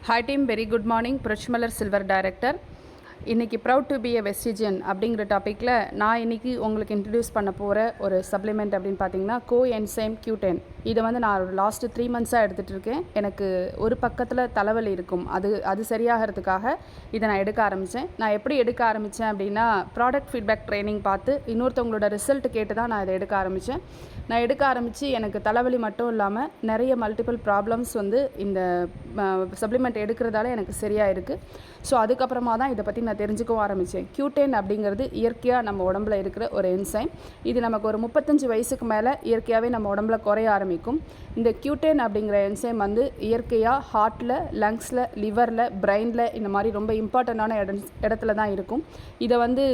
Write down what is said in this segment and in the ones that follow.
Hi team, very good morning. Prachmalar Silver Director. இன்றைக்கி proud to be எ வெஸ்டிஜியன் அப்படிங்கிற டாப்பிக்கில் நான் இன்றைக்கி உங்களுக்கு இன்ட்ரடியூஸ் பண்ண போகிற ஒரு சப்ளிமெண்ட் அப்படின்னு பார்த்தீங்கன்னா கோஎன்சைம் Q10. இதை வந்து நான் லாஸ்ட்டு 3 மந்த்ஸாக எடுத்துகிட்டு இருக்கேன். எனக்கு ஒரு பக்கத்தில் தலைவலி இருக்கும், அது சரியாகிறதுக்காக இதை நான் எடுக்க ஆரம்பித்தேன். நான் எப்படி எடுக்க ஆரம்பித்தேன் அப்படின்னா, ப்ராடக்ட் ஃபீட்பேக் ட்ரைனிங் பார்த்து இன்னொருத்தவங்களோட ரிசல்ட் கேட்டு தான் நான் இதை எடுக்க ஆரம்பித்தேன். நான் எடுக்க ஆரம்பித்து எனக்கு தலைவலி மட்டும் இல்லாமல் நிறைய மல்டிபிள் ப்ராப்ளம்ஸ் வந்து இந்த சப்ளிமெண்ட் எடுக்கிறதால எனக்கு சரியாக இருக்குது. ஸோ அதுக்கப்புறமா தான் இதை பற்றி நான் தெரிஞ்சுக்கவும் ஆரம்பித்தேன். Q10 அப்படிங்கிறது இயற்கையாக நம்ம உடம்புல இருக்கிற ஒரு என்சைம். இது நமக்கு ஒரு 35 வயசுக்கு மேலே இயற்கையாகவே நம்ம உடம்புல குறைய ஆரம்பிக்கும். இந்த Q10 அப்படிங்கிற என்சைம் வந்து இயற்கையாக ஹார்ட்டில், லங்ஸில், லிவரில், பிரெயினில் இந்த மாதிரி ரொம்ப இம்பார்ட்டண்ட்டான இடத்துல தான் இருக்கும். இதை வந்து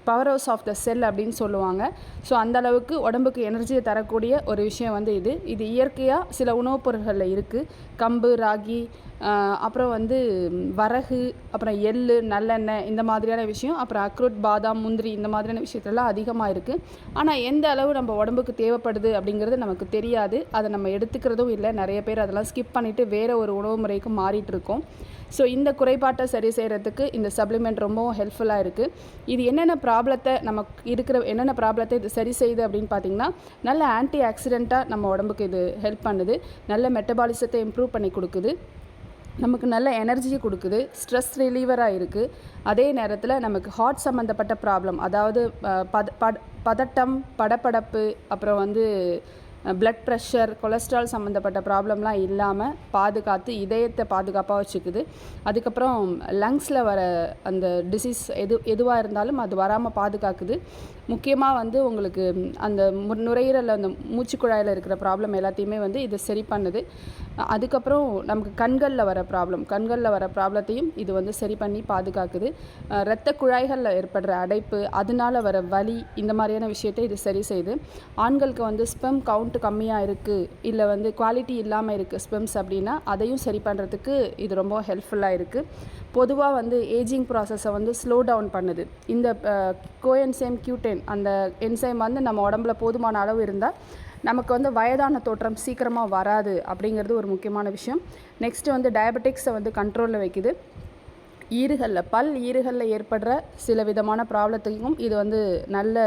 பவர் ஹவுஸ் ஆஃப் த செல் அப்படின்னு சொல்லுவாங்க. ஸோ அந்தளவுக்கு உடம்புக்கு எனர்ஜியை தரக்கூடிய ஒரு விஷயம் வந்து இது இயற்கையாக சில உணவுப் பொருட்களில் இருக்குது. கம்பு, ராகி, அப்புறம் வந்து வரகு, அப்புறம் எள்ளு, நல்லெண்ணெய், இந்த மாதிரியான விஷயம், அப்புறம் அக்ரூட், பாதாம், முந்திரி, இந்த மாதிரியான விஷயத்துலலாம் அதிகமாக இருக்குது. ஆனால் எந்த அளவு நம்ம உடம்புக்கு தேவைப்படுது அப்படிங்கிறது நமக்கு தெரியாது. அதை நம்ம எடுத்துக்கிறதும் இல்லை. நிறைய பேர் அதெல்லாம் ஸ்கிப் பண்ணிவிட்டு வேறு ஒரு உணவு முறைக்கு மாறிட்டுருக்கோம். ஸோ இந்த குறைபாட்டை சரி செய்கிறதுக்கு இந்த சப்ளிமெண்ட் ரொம்பவும் ஹெல்ப்ஃபுல்லாக இருக்குது. இது என்னென்ன ப்ராப்ளத்தை இது சரி செய்யுது அப்படின்னு பார்த்திங்கன்னா, நல்ல ஆன்டி ஆக்சிடெண்ட்டாக நம்ம உடம்புக்கு இது ஹெல்ப் பண்ணுது. நல்ல மெட்டபாலிசத்தை இம்ப்ரூவ் பண்ணி கொடுக்குது. நமக்கு நல்ல எனர்ஜியை கொடுக்குது. ஸ்ட்ரெஸ் ரிலீவராக இருக்குது. அதே நேரத்தில் நமக்கு ஹார்ட் சம்மந்தப்பட்ட ப்ராப்ளம், அதாவது பதட்டம், படபடப்பு, அப்புறம் வந்து பிளட் ப்ரெஷர், கொலஸ்ட்ரால் சம்மந்தப்பட்ட ப்ராப்ளம்லாம் இல்லாமல் பாதுகாத்து இதயத்தை பாதுகாப்பாக வச்சுக்குது. அதுக்கப்புறம் லங்ஸில் வர அந்த டிசீஸ் எதுவாக இருந்தாலும் அது வராமல் பாதுகாக்குது. முக்கியமாக வந்து உங்களுக்கு அந்த நுரையீரலில் அந்த மூச்சுக்குழாயில் இருக்கிற ப்ராப்ளம் எல்லாத்தையுமே வந்து இது சரி பண்ணுது. அதுக்கப்புறம் நமக்கு கண்களில் வர ப்ராப்ளத்தையும் இது வந்து சரி பண்ணி பாதுகாக்குது. இரத்த குழாய்களில் ஏற்படுற அடைப்பு, அதனால் வர வலி, இந்த மாதிரியான விஷயத்தை இது சரி செய்யுது. ஆண்களுக்கு வந்து ஸ்பெம் கவுண்ட் கம்மியாக இருக்குது, இல்லை வந்து குவாலிட்டி இல்லாமல் இருக்குது ஸ்பெம்ஸ் அப்படின்னா, அதையும் சரி பண்ணுறதுக்கு இது ரொம்ப ஹெல்ப்ஃபுல்லாக இருக்குது. பொதுவாக வந்து ஏஜிங் ப்ராசஸை வந்து ஸ்லோ டவுன் பண்ணுது. இந்த கோஎன்சைம் Q10 அந்த என்சைம் வந்து நம்ம உடம்புல போதுமான அளவு இருந்தால் நமக்கு வந்து வயதான தோற்றம் சீக்கிரமாக வராது அப்படிங்கிறது ஒரு முக்கியமான விஷயம். நெக்ஸ்ட்டு வந்து டயபெட்டிக்ஸை வந்து கண்ட்ரோலில் வைக்குது. ஈறுகளில் ஏற்படுற சில விதமான ப்ராப்ளத்துக்கும் இது வந்து நல்ல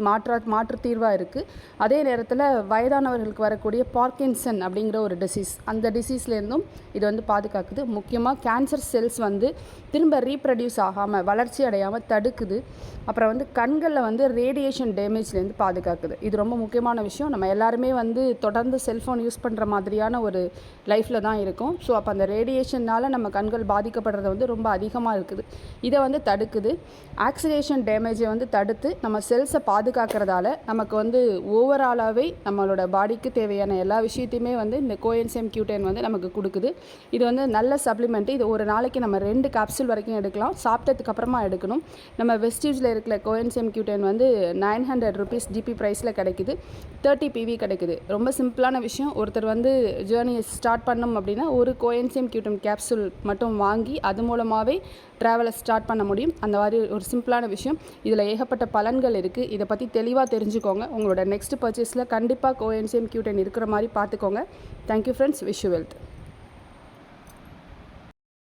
மாற்று தீர்வாக இருக்குது. அதே நேரத்தில் வயதானவர்களுக்கு வரக்கூடிய பார்க்கின்சன் அப்படிங்கிற ஒரு டிசீஸ், அந்த டிசீஸ்லேருந்தும் இது வந்து பாதுகாக்குது. முக்கியமாக கேன்சர் செல்ஸ் வந்து திரும்ப ரீப்ரொடியூஸ் ஆகாமல், வளர்ச்சி அடையாமல் தடுக்குது. அப்புறம் வந்து கண்களில் வந்து ரேடியேஷன் டேமேஜ்லேருந்து பாதுகாக்குது. இது ரொம்ப முக்கியமான விஷயம். நம்ம எல்லாருமே வந்து தொடர்ந்து செல்ஃபோன் யூஸ் பண்ணுற மாதிரியான ஒரு லைஃப்பில் தான் இருக்கும். ஸோ அப்போ அந்த ரேடியேஷனால் நம்ம கண்கள் பாதிக்கப்படுறது வந்து ரொம்ப அதிகமாக இருக்குது. இதை வந்து தடுக்குது. ஆக்சிடேஷன் டேமேஜை வந்து தடுத்து நம்ம செல்ஸை பாதுகாக்கிறதால நமக்கு வந்து ஓவராலாகவே நம்மளோட பாடிக்கு தேவையான எல்லா விஷயத்தையுமே வந்து இந்த கோஎன்சைம் Q10 வந்து நமக்கு கொடுக்குது. இது வந்து நல்ல சப்ளிமெண்ட்டு. இது ஒரு நாளைக்கு நம்ம 2 கேப்சூல் வரைக்கும் எடுக்கலாம். சாப்பிட்டதுக்கு அப்புறமா எடுக்கணும். நம்ம வெஸ்டீஜில் இருக்கிற கோஎன்சைம் Q10 வந்து 900 rupees GP ப்ரைஸில் கிடைக்குது. 30 PV கிடைக்குது. ரொம்ப சிம்பிளான விஷயம். ஒருத்தர் வந்து ஜேர்னியை ஸ்டார்ட் பண்ணணும் அப்படின்னா ஒரு கோஎன்சைம் Q10 கேப்சூல் மட்டும் வாங்கி அது மூலமாகவே ட்ராவலை ஸ்டார்ட் பண்ண முடியும். அந்த மாதிரி ஒரு சிம்பிளான விஷயம். இதில் ஏகப்பட்ட பலன்கள் இருக்குது. இதை பற்றி தெளிவாக தெரிஞ்சுக்கோங்க. உங்களோட நெக்ஸ்ட் பர்ச்சேஸில் கண்டிப்பாக கோஎன்சைம் Q10 இருக்கிற மாதிரி பார்த்துக்கோங்க. Thank you friends. Wish you wealth.